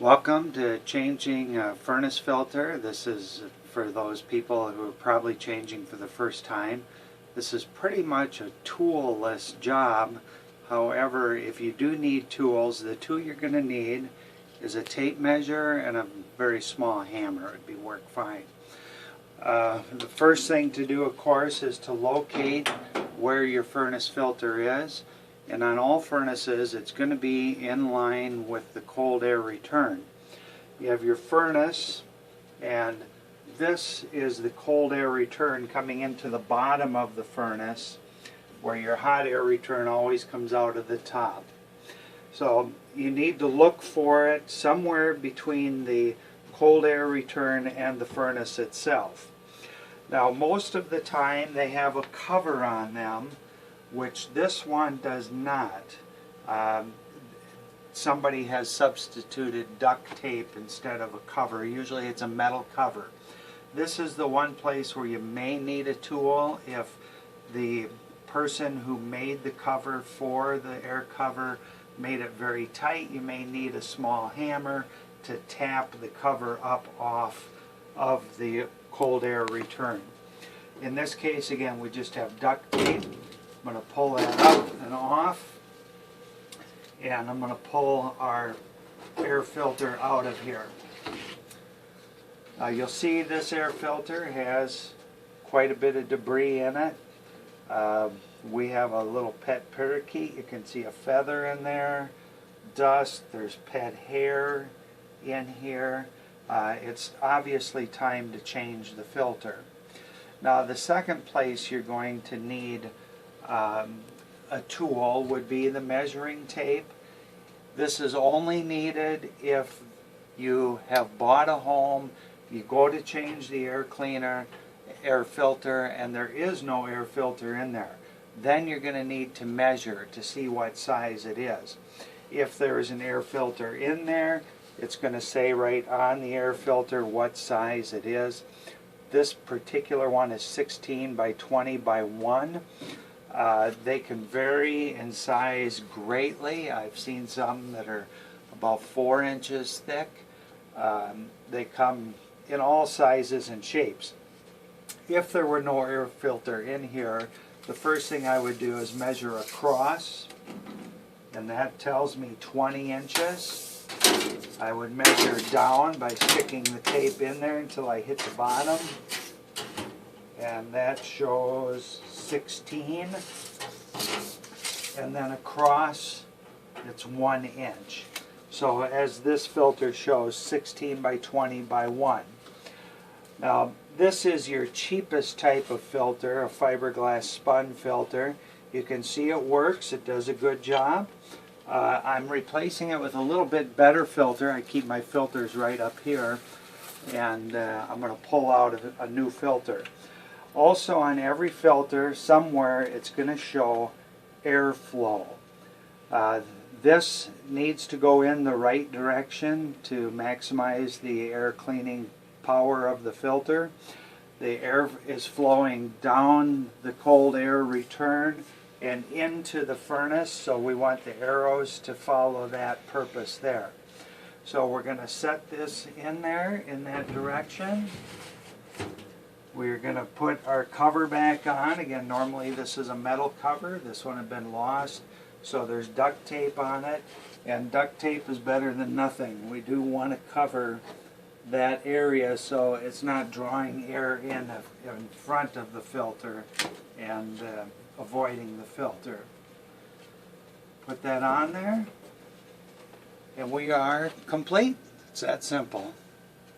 Welcome to changing a furnace filter. This is for those people who are probably changing for the first time. This is pretty much a tool-less job. However, if you do need tools, the tool you're going to need is a tape measure and a very small hammer. It would work fine. The first thing to do, of course, is to locate where your furnace filter is. And on all furnaces, it's going to be in line with the cold air return. You have your furnace, and this is the cold air return coming into the bottom of the furnace, where your hot air return always comes out of the top. So you need to look for it somewhere between the cold air return and the furnace itself. Now, most of the time they have a cover on them, which this one does not. Somebody has substituted duct tape instead of a cover. Usually it's a metal cover. This is the one place where you may need a tool. If the person who made the cover for the air cover made it very tight, you may need a small hammer to tap the cover up off of the cold air return. In this case, again, we just have duct tape. I'm going to pull that up and off, and I'm going to pull our air filter out of here. You'll see this air filter has quite a bit of debris in it. We have a little pet parakeet. You can see a feather in there, dust, there's pet hair in here. It's obviously time to change the filter. Now, the second place you're going to need a tool would be the measuring tape. This is only needed if you have bought a home, you go to change the air cleaner, air filter, and there is no air filter in there. Then you're going to need to measure to see what size it is. If there is an air filter in there, it's going to say right on the air filter what size it is. This particular one is 16 by 20 by 1. They can vary in size greatly. I've seen some that are about 4 inches thick. They come in all sizes and shapes. If there were no air filter in here, the first thing I would do is measure across, and that tells me 20 inches. I would measure down by sticking the tape in there until I hit the bottom, and that shows 16, and then across it's 1 inch. So as this filter shows, 16 by 20 by 1. Now, this is your cheapest type of filter, a fiberglass spun filter. You can see it works. It does a good job. I'm replacing it with a little bit better filter. I keep my filters right up here, and I'm going to pull out a new filter. Also, on every filter, somewhere it's going to show airflow. This needs to go in the right direction to maximize the air cleaning power of the filter. The air is flowing down the cold air return and into the furnace, so we want the arrows to follow that purpose there. So we're going to set this in there in that direction. We're going to put our cover back on. Again, normally this is a metal cover. This one had been lost, so there's duct tape on it, and duct tape is better than nothing. We do want to cover that area so it's not drawing air in front of the filter and avoiding the filter. Put that on there, and we are complete. It's that simple.